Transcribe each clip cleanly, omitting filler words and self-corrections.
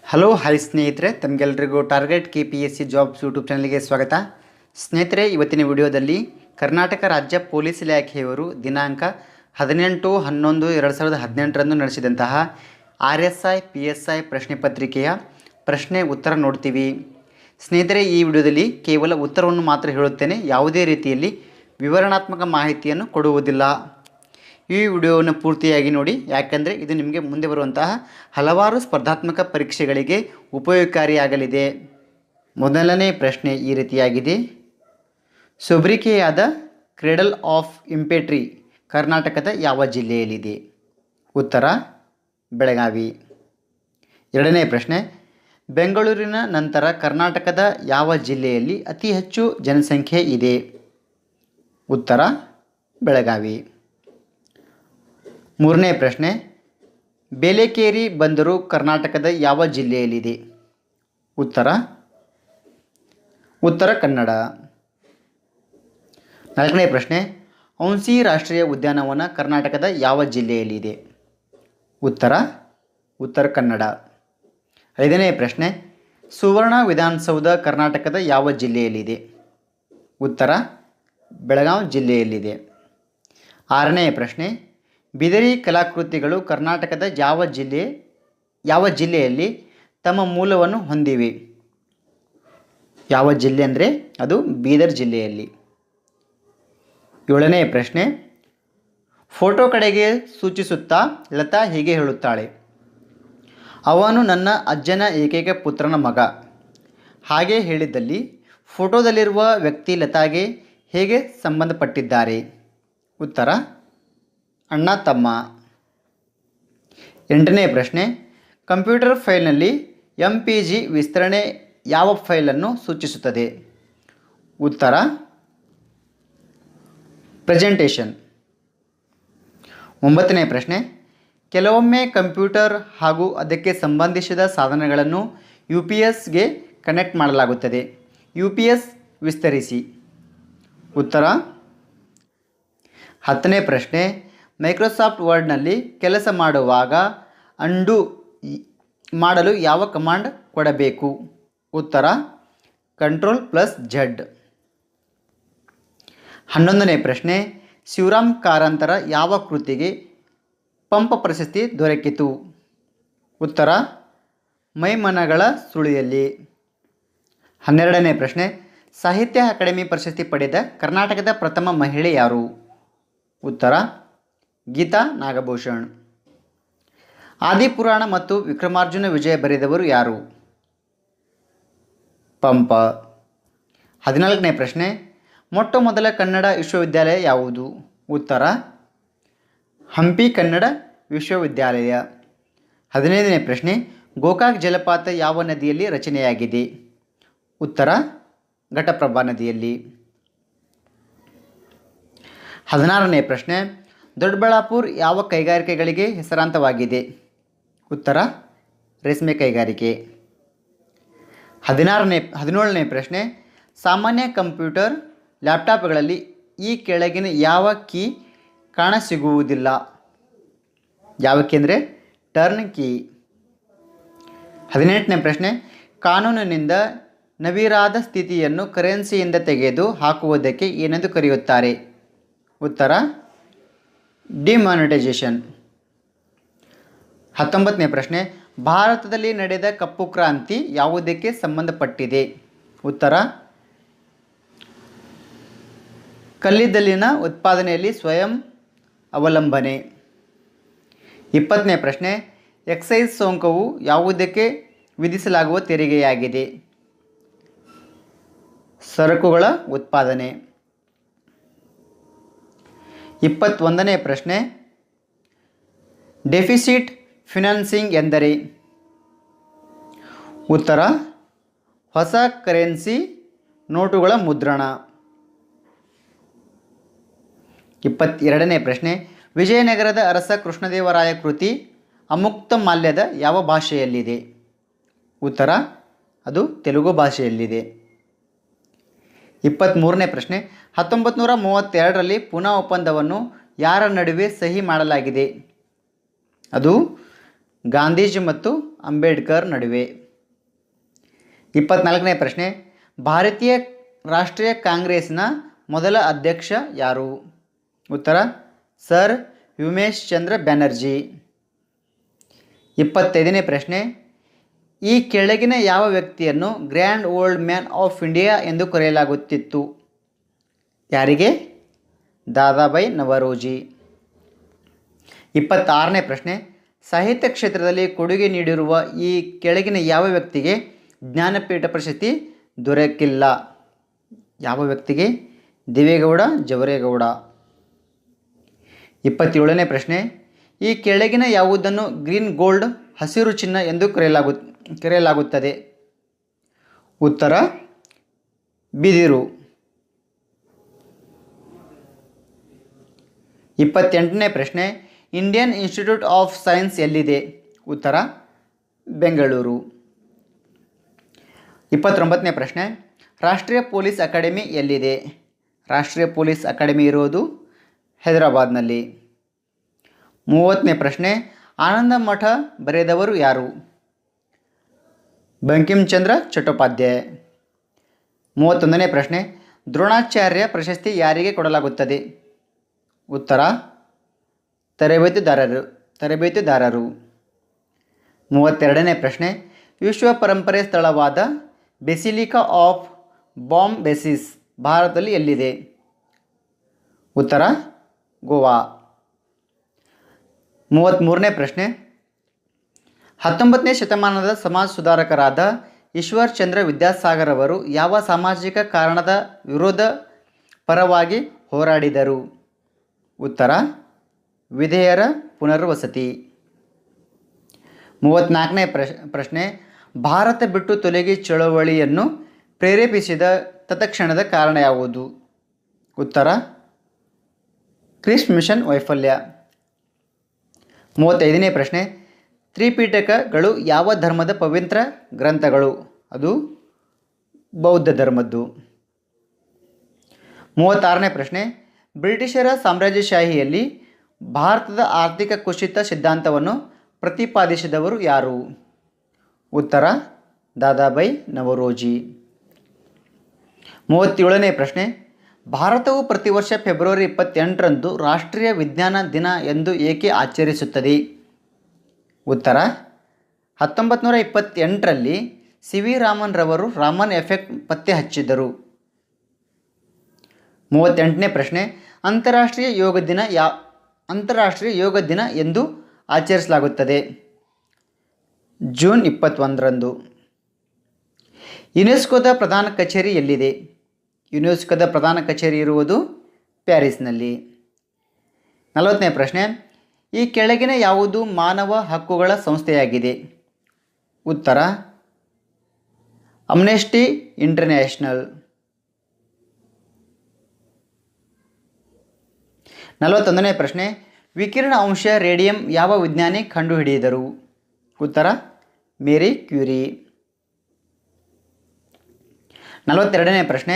Hello hi ಸ್ನೇಹಿತರೆ, ತಮಗೆಲ್ಲರಿಗೂ target KPSC jobs YouTube ಚಾನಲ್ಗೆ ಸ್ವಾಗತ. ಸ್ನೇಹಿತರೆ, ಇವತ್ತಿನ ವಿಡಿಯೋದಲ್ಲಿ ಕರ್ನಾಟಕ ರಾಜ್ಯ ಪೊಲೀಸ್ ಇಲಾಖೆಯವರು ದಿನಾಂಕ 18/11/2018 ನಡೆಸಿದಂತಹ RSI PSI ಪ್ರಶ್ನೆ ಪತ್ರಿಕೆಯ ಪ್ರಶ್ನೆ ಉತ್ತರ ನೋಡ್ತೀವಿ. ಸ್ನೇಹಿತರೆ, ಈ ವಿಡಿಯೋದಲ್ಲಿ ಕೇವಲ ಉತ್ತರವನ್ನು ಮಾತ್ರ ಹೇಳುತ್ತೇನೆ, ಯಾವುದೇ ರೀತಿಯಲ್ಲಿ ವಿವರಣಾತ್ಮಕ ಮಾಹಿತಿಯನ್ನು ಕೊಡುವುದಿಲ್ಲ. ಈ ವಿಡಿಯೋವನ್ನು ಪೂರ್ತಿಯಾಗಿ ನೋಡಿ, ಯಾಕಂದರೆ ಇದು ನಿಮಗೆ ಮುಂದೆ ಬರುವಂತಹ ಹಲವಾರು ಸ್ಪರ್ಧಾತ್ಮಕ ಪರೀಕ್ಷೆಗಳಿಗೆ ಉಪಯೋಗಕಾರಿಯಾಗಲಿದೆ. ಮೊದಲನೇ ಪ್ರಶ್ನೆ ಈ ರೀತಿಯಾಗಿದೆ. ಸೋಬ್ರಿಕೆಯಾದ ಕ್ರೇಡಲ್ ಆಫ್ ಇಂಫೆಂಟ್ರಿ ಕರ್ನಾಟಕದ ಯಾವ ಜಿಲ್ಲೆಯಲ್ಲಿದೆ? ಉತ್ತರ ಬೆಳಗಾವಿ. ಎರಡನೇ ಪ್ರಶ್ನೆ, ಬೆಂಗಳೂರಿನ ನಂತರ ಕರ್ನಾಟಕದ ಯಾವ ಜಿಲ್ಲೆಯಲ್ಲಿ ಅತಿ ಹೆಚ್ಚು ಜನಸಂಖ್ಯೆ ಇದೆ? ಉತ್ತರ ಬೆಳಗಾವಿ. ಮೂರನೇ ಪ್ರಶ್ನೆ, ಬೇಲೆಕೇರಿ ಬಂದರು ಕರ್ನಾಟಕದ ಯಾವ ಜಿಲ್ಲೆಯಲ್ಲಿದೆ? ಉತ್ತರ ಕನ್ನಡ. ನಾಲ್ಕನೇ ಪ್ರಶ್ನೆ, ಔನ್ಸಿ ರಾಷ್ಟ್ರೀಯ ಉದ್ಯಾನವನ ಕರ್ನಾಟಕದ ಯಾವ ಜಿಲ್ಲೆಯಲ್ಲಿದೆ? ಉತ್ತರ ಕನ್ನಡ. ಐದನೇ ಪ್ರಶ್ನೆ, ಸುವರ್ಣ ವಿಧಾನಸೌಧ ಕರ್ನಾಟಕದ ಯಾವ ಜಿಲ್ಲೆಯಲ್ಲಿದೆ? ಉತ್ತರ ಬೆಳಗಾವಿ ಜಿಲ್ಲೆಯಲ್ಲಿದೆ. ಆರನೇ ಪ್ರಶ್ನೆ, ಬಿದರಿ ಕಲಾಕೃತಿಗಳು ಕರ್ನಾಟಕದ ಯಾವ ಜಿಲ್ಲೆಯಲ್ಲಿ ತಮ್ಮ ಮೂಲವನ್ನು ಹೊಂದಿವೆ? ಯಾವ ಜಿಲ್ಲೆ ಅಂದರೆ ಅದು ಬೀದರ್ ಜಿಲ್ಲೆಯಲ್ಲಿ. ಏಳನೇ ಪ್ರಶ್ನೆ, ಫೋಟೋ ಕಡೆಗೆ ಸೂಚಿಸುತ್ತಾ ಲತಾ ಹೀಗೆ ಹೇಳುತ್ತಾಳೆ: ಅವನು ನನ್ನ ಅಜ್ಜನ ಏಕೈಕ ಪುತ್ರನ ಮಗ. ಹಾಗೆ ಹೇಳಿದ್ದಲ್ಲಿ ಫೋಟೋದಲ್ಲಿರುವ ವ್ಯಕ್ತಿ ಲತಾಗೆ ಹೇಗೆ ಸಂಬಂಧಪಟ್ಟಿದ್ದಾರೆ? ಉತ್ತರ ಅಣ್ಣ ತಮ್ಮ. ಎಂಟನೇ ಪ್ರಶ್ನೆ, ಕಂಪ್ಯೂಟರ್ ಫೈಲ್ನಲ್ಲಿ MPG ವಿಸ್ತರಣೆ ಯಾವ ಫೈಲನ್ನು ಸೂಚಿಸುತ್ತದೆ? ಉತ್ತರ ಪ್ರೆಸೆಂಟೇಷನ್. ಒಂಬತ್ತನೇ ಪ್ರಶ್ನೆ, ಕೆಲವೊಮ್ಮೆ ಕಂಪ್ಯೂಟರ್ ಹಾಗೂ ಅದಕ್ಕೆ ಸಂಬಂಧಿಸಿದ ಸಾಧನಗಳನ್ನು UPSಗೆ ಕನೆಕ್ಟ್ ಮಾಡಲಾಗುತ್ತದೆ. UPS ವಿಸ್ತರಿಸಿ. ಉತ್ತರ. ಹತ್ತನೇ ಪ್ರಶ್ನೆ, ಮೈಕ್ರೋಸಾಫ್ಟ್ ವರ್ಡ್ನಲ್ಲಿ ಕೆಲಸ ಮಾಡುವಾಗ ಅಂಡು ಮಾಡಲು ಯಾವ ಕಮಾಂಡ್ ಕೊಡಬೇಕು? ಉತ್ತರ Ctrl+Z. 11ನೇ ಪ್ರಶ್ನೆ, ಶಿವರಾಮ್ ಕಾರಂತರ ಯಾವ ಕೃತಿಗೆ ಪಂಪ ಪ್ರಶಸ್ತಿ ದೊರಕಿತು? ಉತ್ತರ ಮೈಮನಗಳ ಸುಳಿಯಲ್ಲಿ. 12ನೇ ಪ್ರಶ್ನೆ, ಸಾಹಿತ್ಯ ಅಕಾಡೆಮಿ ಪ್ರಶಸ್ತಿ ಪಡೆದ ಕರ್ನಾಟಕದ ಪ್ರಥಮ ಮಹಿಳೆ ಯಾರು? ಉತ್ತರ ಗೀತಾ ನಾಗಭೂಷಣ್. ಆದಿಪುರಾಣ ಮತ್ತು ವಿಕ್ರಮಾರ್ಜುನ ವಿಜಯ ಬರೆದವರು ಯಾರು? ಪಂಪ. 14ನೇ ಪ್ರಶ್ನೆ, ಮೊಟ್ಟ ಮೊದಲ ಕನ್ನಡ ವಿಶ್ವವಿದ್ಯಾಲಯ ಯಾವುದು? ಉತ್ತರ ಹಂಪಿ ಕನ್ನಡ ವಿಶ್ವವಿದ್ಯಾಲಯ. 15ನೇ ಪ್ರಶ್ನೆ, ಗೋಕಾಕ್ ಜಲಪಾತ ಯಾವ ನದಿಯಲ್ಲಿ ರಚನೆಯಾಗಿದೆ? ಉತ್ತರ ಘಟಪ್ರಭಾ ನದಿಯಲ್ಲಿ. 16ನೇ ಪ್ರಶ್ನೆ, ದೊಡ್ಡಬಳ್ಳಾಪುರ ಯಾವ ಕೈಗಾರಿಕೆಗಳಿಗೆ ಹೆಸರಾಂತವಾಗಿದೆ? ಉತ್ತರ ರೇಷ್ಮೆ ಕೈಗಾರಿಕೆ. 17ನೇ ಪ್ರಶ್ನೆ, ಸಾಮಾನ್ಯ ಕಂಪ್ಯೂಟರ್ ಲ್ಯಾಪ್ಟಾಪ್ಗಳಲ್ಲಿ ಈ ಕೆಳಗಿನ ಯಾವ ಕೀ ಕಾಣಸಿಗುವುದಿಲ್ಲ? ಯಾವ ಕೀ ಅಂದರೆ ಟರ್ನ್ ಕೀ. 18ನೇ ಪ್ರಶ್ನೆ, ಕಾನೂನಿನಿಂದ ನವಿರಾದ ಸ್ಥಿತಿಯನ್ನು ಕರೆನ್ಸಿಯಿಂದ ತೆಗೆದು ಹಾಕುವುದಕ್ಕೆ ಏನೆಂದು ಕರೆಯುತ್ತಾರೆ? ಉತ್ತರ ಡಿಮಾನಿಟೈಸೇಷನ್. 19ನೇ ಪ್ರಶ್ನೆ, ಭಾರತದಲ್ಲಿ ನಡೆದ ಕಪ್ಪು ಕ್ರಾಂತಿ ಯಾವುದಕ್ಕೆ ಸಂಬಂಧಪಟ್ಟಿದೆ? ಉತ್ತರ ಕಲ್ಲಿದ್ದಲಿನ ಉತ್ಪಾದನೆಯಲ್ಲಿ ಸ್ವಯಂ ಅವಲಂಬನೆ. 20ನೇ ಪ್ರಶ್ನೆ, ಎಕ್ಸೈಸ್ ಸುಂಕವು ಯಾವುದಕ್ಕೆ ವಿಧಿಸಲಾಗುವ ತೆರಿಗೆಯಾಗಿದೆ? ಸರಕುಗಳ ಉತ್ಪಾದನೆ. 21ನೇ ಪ್ರಶ್ನೆ, ಡೆಫಿಸಿಟ್ ಫಿನಾನ್ಸಿಂಗ್ ಎಂದರೆ? ಉತ್ತರ ಹೊಸ ಕರೆನ್ಸಿ ನೋಟುಗಳ ಮುದ್ರಣ. 22ನೇ ಪ್ರಶ್ನೆ, ವಿಜಯನಗರದ ಅರಸ ಕೃಷ್ಣದೇವರಾಯ ಕೃತಿ ಅಮುಕ್ತ ಮಾಲ್ಯದ ಯಾವ ಭಾಷೆಯಲ್ಲಿದೆ? ಉತ್ತರ ಅದು ತೆಲುಗು ಭಾಷೆಯಲ್ಲಿದೆ. 23ನೇ ಪ್ರಶ್ನೆ, 1932ರಲ್ಲಿ ಪೂನಾ ಒಪ್ಪಂದವನ್ನು ಯಾರ ನಡುವೆ ಸಹಿ ಮಾಡಲಾಗಿದೆ? ಅದು ಗಾಂಧೀಜಿ ಮತ್ತು ಅಂಬೇಡ್ಕರ್ ನಡುವೆ. 24ನೇ ಪ್ರಶ್ನೆ, ಭಾರತೀಯ ರಾಷ್ಟ್ರೀಯ ಕಾಂಗ್ರೆಸ್ನ ಮೊದಲ ಅಧ್ಯಕ್ಷ ಯಾರು? ಉತ್ತರ ಸರ್ ಉಮೇಶ್ ಚಂದ್ರ ಬ್ಯಾನರ್ಜಿ. 25ನೇ ಪ್ರಶ್ನೆ, ಈ ಕೆಳಗಿನ ಯಾವ ವ್ಯಕ್ತಿಯನ್ನು grand old man of India ಎಂದು ಕರೆಯಲಾಗುತ್ತಿತ್ತು? ಯಾರಿಗೆ? ದಾದಾಬಾಯಿ ನವರೋಜಿ. 26ನೇ ಪ್ರಶ್ನೆ, ಸಾಹಿತ್ಯ ಕ್ಷೇತ್ರದಲ್ಲಿ ಕೊಡುಗೆ ನೀಡಿರುವ ಈ ಕೆಳಗಿನ ಯಾವ ವ್ಯಕ್ತಿಗೆ ಜ್ಞಾನಪೀಠ ಪ್ರಶಸ್ತಿ ದೊರಕಿಲ್ಲ? ಯಾವ ವ್ಯಕ್ತಿಗೆ? ದೇವೇಗೌಡ ಜವರೇಗೌಡ. 27ನೇ ಪ್ರಶ್ನೆ, ಈ ಕೆಳಗಿನ ಯಾವುದನ್ನು ಗ್ರೀನ್ ಗೋಲ್ಡ್ ಹಸಿರು ಚಿನ್ನ ಎಂದು ಕರೆಯಲಾಗುತ್ತದೆ? ಉತ್ತರ ಬಿದಿರು. 28ನೇ ಪ್ರಶ್ನೆ, ಇಂಡಿಯನ್ ಇನ್ಸ್ಟಿಟ್ಯೂಟ್ ಆಫ್ ಸೈನ್ಸ್ ಎಲ್ಲಿದೆ? ಉತ್ತರ ಬೆಂಗಳೂರು. 29ನೇ ಪ್ರಶ್ನೆ, ರಾಷ್ಟ್ರೀಯ ಪೊಲೀಸ್ ಅಕಾಡೆಮಿ ಎಲ್ಲಿದೆ? ರಾಷ್ಟ್ರೀಯ ಪೊಲೀಸ್ ಅಕಾಡೆಮಿ ಇರೋದು ಹೈದರಾಬಾದ್ನಲ್ಲಿ. 30ನೇ ಪ್ರಶ್ನೆ, ಆನಂದ ಮಠ ಬರೆದವರು ಯಾರು? ಬಂಕಿಂಚಂದ್ರ ಚಟ್ಟೋಪಾಧ್ಯಾಯ. 31ನೇ ಪ್ರಶ್ನೆ, ದ್ರೋಣಾಚಾರ್ಯ ಪ್ರಶಸ್ತಿ ಯಾರಿಗೆ ಕೊಡಲಾಗುತ್ತದೆ? ಉತ್ತರ ತರಬೇತುದಾರರು. 32ನೇ ಪ್ರಶ್ನೆ, ವಿಶ್ವ ಪರಂಪರೆ ಸ್ಥಳವಾದ ಬೆಸಿಲಿಕಾ ಆಫ್ ಬಾಮ್ ಬೆಸಿಸ್ ಭಾರತದಲ್ಲಿ ಎಲ್ಲಿದೆ? ಉತ್ತರ ಗೋವಾ. 33ನೇ ಪ್ರಶ್ನೆ, 19ನೇ ಶತಮಾನದ ಸಮಾಜ ಸುಧಾರಕರಾದ ಈಶ್ವರ್ ಚಂದ್ರ ವಿದ್ಯಾಸಾಗರ್ ಅವರು ಯಾವ ಸಾಮಾಜಿಕ ಕಾರಣದ ವಿರೋಧ ಪರವಾಗಿ ಹೋರಾಡಿದರು? ಉತ್ತರ ವಿಧೇಯರ ಪುನರ್ವಸತಿ. 34ನೇ ಪ್ರಶ್ನೆ, ಭಾರತ ಬಿಟ್ಟು ತೊಲಗಿ ಚಳವಳಿಯನ್ನು ಪ್ರೇರೇಪಿಸಿದ ತತ್ಕ್ಷಣದ ಕಾರಣ ಯಾವುದು? ಉತ್ತರ ಕ್ರಿಸ್ಟ್ ಮಿಷನ್ ವೈಫಲ್ಯ. 35ನೇ ಪ್ರಶ್ನೆ, ತ್ರಿಪಿಟಕಗಳು ಯಾವ ಧರ್ಮದ ಪವಿತ್ರ ಗ್ರಂಥಗಳು? ಅದು ಬೌದ್ಧ ಧರ್ಮದ್ದು. 36ನೇ ಪ್ರಶ್ನೆ, ಬ್ರಿಟಿಷರ ಸಾಮ್ರಾಜ್ಯಶಾಹಿಯಲ್ಲಿ ಭಾರತದ ಆರ್ಥಿಕ ಕುಸಿತ ಸಿದ್ಧಾಂತವನ್ನು ಪ್ರತಿಪಾದಿಸಿದವರು ಯಾರು? ಉತ್ತರ ದಾದಾಬಾಯಿ ನವರೋಜಿ. 37ನೇ ಪ್ರಶ್ನೆ, ಭಾರತವು ಪ್ರತಿ ವರ್ಷ ಫೆಬ್ರವರಿ 28ರಂದು ರಾಷ್ಟ್ರೀಯ ವಿಜ್ಞಾನ ದಿನ ಎಂದು ಏಕೆ ಆಚರಿಸುತ್ತದೆ? ಉತ್ತರ 1928ರಲ್ಲಿ ಸಿ ವಿ ರಾಮನ್ ರವರು ರಾಮನ್ ಎಫೆಕ್ಟ್ ಪತ್ತೆ ಹಚ್ಚಿದರು. 38ನೇ ಪ್ರಶ್ನೆ, ಅಂತಾರಾಷ್ಟ್ರೀಯ ಯೋಗ ದಿನ ಎಂದು ಆಚರಿಸಲಾಗುತ್ತದೆ? ಜೂನ್ 21ರಂದು. ಯುನೆಸ್ಕೋದ ಪ್ರಧಾನ ಕಚೇರಿ ಎಲ್ಲಿದೆ? ಯುನೆಸ್ಕೋದ ಪ್ರಧಾನ ಕಚೇರಿ ಇರುವುದು ಪ್ಯಾರಿಸ್ನಲ್ಲಿ. 40ನೇ ಪ್ರಶ್ನೆ, ಈ ಕೆಳಗಿನ ಯಾವುದು ಮಾನವ ಹಕ್ಕುಗಳ ಸಂಸ್ಥೆಯಾಗಿದೆ? ಉತ್ತರ ಅಮ್ನೆಸ್ಟಿ ಇಂಟರ್ನ್ಯಾಷನಲ್. 41ನೇ ಪ್ರಶ್ನೆ, ವಿಕಿರಣ ಅಂಶ ರೇಡಿಯಂ ಯಾವ ವಿಜ್ಞಾನಿ ಕಂಡುಹಿಡಿದರು? ಉತ್ತರ ಮೇರಿ ಕ್ಯೂರಿ. 42ನೇ ಪ್ರಶ್ನೆ,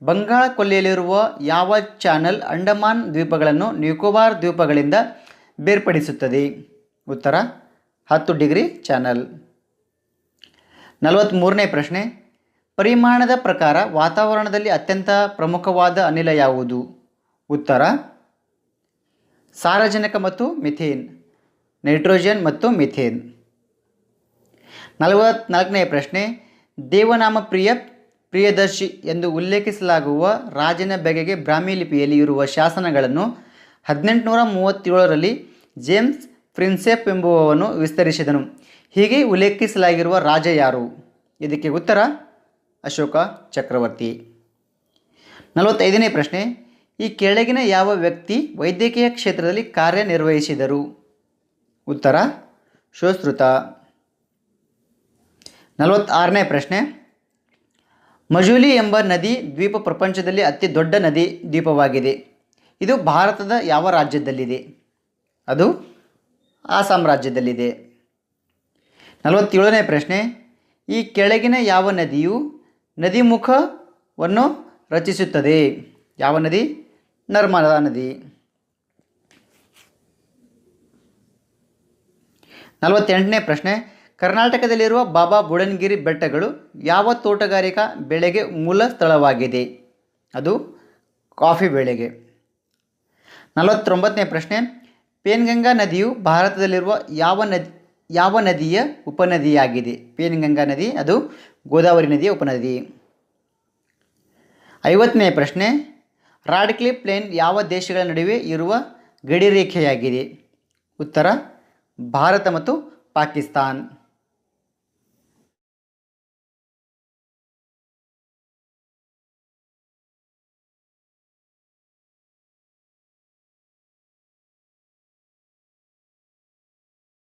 ಬಂಗಾಳ ಕೊಲ್ಲಿಯಲ್ಲಿರುವ ಯಾವ ಚಾನಲ್ ಅಂಡಮಾನ್ ದ್ವೀಪಗಳನ್ನು ನಿಕೋಬಾರ್ ದ್ವೀಪಗಳಿಂದ ಬೇರ್ಪಡಿಸುತ್ತದೆ? ಉತ್ತರ 10 ಡಿಗ್ರಿ ಚಾನಲ್. 43ನೇ ಪ್ರಶ್ನೆ, ಪರಿಮಾಣದ ಪ್ರಕಾರ ವಾತಾವರಣದಲ್ಲಿ ಅತ್ಯಂತ ಪ್ರಮುಖವಾದ ಅನಿಲ ಯಾವುದು? ಉತ್ತರ ಸಾರಜನಕ ಮತ್ತು ಮಿಥೇನ್, ನೈಟ್ರೋಜನ್ ಮತ್ತು ಮಿಥೇನ್. 44ನೇ ಪ್ರಶ್ನೆ, ದೇವನಾಮ ಪ್ರಿಯದರ್ಶಿ ಎಂದು ಉಲ್ಲೇಖಿಸಲಾಗುವ ರಾಜನ ಬಗೆಗೆ ಬ್ರಾಹ್ಮಿ ಲಿಪಿಯಲ್ಲಿ ಇರುವ ಶಾಸನಗಳನ್ನು 1837ರಲ್ಲಿ ಜೇಮ್ಸ್ ಪ್ರಿನ್ಸೆಪ್ ಎಂಬುವವನು ವಿಸ್ತರಿಸಿದನು. ಹೀಗೆ ಉಲ್ಲೇಖಿಸಲಾಗಿರುವ ರಾಜ ಯಾರು? ಇದಕ್ಕೆ ಉತ್ತರ ಅಶೋಕ ಚಕ್ರವರ್ತಿ. 45ನೇ ಪ್ರಶ್ನೆ, ಈ ಕೆಳಗಿನ ಯಾವ ವ್ಯಕ್ತಿ ವೈದ್ಯಕೀಯ ಕ್ಷೇತ್ರದಲ್ಲಿ ಕಾರ್ಯನಿರ್ವಹಿಸಿದರು? ಉತ್ತರ ಶೋಶ್ರುತ. 46ನೇ ಪ್ರಶ್ನೆ, ಮಜುಲಿ ಎಂಬ ನದಿ ದ್ವೀಪ ಪ್ರಪಂಚದಲ್ಲಿ ಅತಿ ದೊಡ್ಡ ನದಿ ದ್ವೀಪವಾಗಿದೆ. ಇದು ಭಾರತದ ಯಾವ ರಾಜ್ಯದಲ್ಲಿದೆ? ಅದು ಆಸಾಂ ರಾಜ್ಯದಲ್ಲಿದೆ. 47ನೇ ಪ್ರಶ್ನೆ, ಈ ಕೆಳಗಿನ ಯಾವ ನದಿಯು ನದಿಮುಖವನ್ನು ರಚಿಸುತ್ತದೆ? ಯಾವ ನದಿ? ನರ್ಮದಾ ನದಿ. 48ನೇ ಪ್ರಶ್ನೆ, ಕರ್ನಾಟಕದಲ್ಲಿರುವ ಬಾಬಾ ಬುಡನ್ಗಿರಿ ಬೆಟ್ಟಗಳು ಯಾವ ತೋಟಗಾರಿಕಾ ಬೆಳೆಗೆ ಮೂಲ ಸ್ಥಳವಾಗಿದೆ? ಅದು ಕಾಫಿ ಬೆಳೆಗೆ. 49ನೇ ಪ್ರಶ್ನೆ, ಪೇನ್ಗಂಗಾ ನದಿಯು ಭಾರತದಲ್ಲಿರುವ ಯಾವ ನದಿಯ ಉಪನದಿಯಾಗಿದೆ? ಪೇನ್ಗಂಗಾ ನದಿ ಅದು ಗೋದಾವರಿ ನದಿಯ ಉಪನದಿ. 50ನೇ ಪ್ರಶ್ನೆ, ರಾಡ್ಕ್ಲಿಫ್ ಪ್ಲೇನ್ ಯಾವ ದೇಶಗಳ ನಡುವೆ ಇರುವ ಗಡಿರೇಖೆಯಾಗಿದೆ? ಉತ್ತರ ಭಾರತ ಮತ್ತು ಪಾಕಿಸ್ತಾನ್.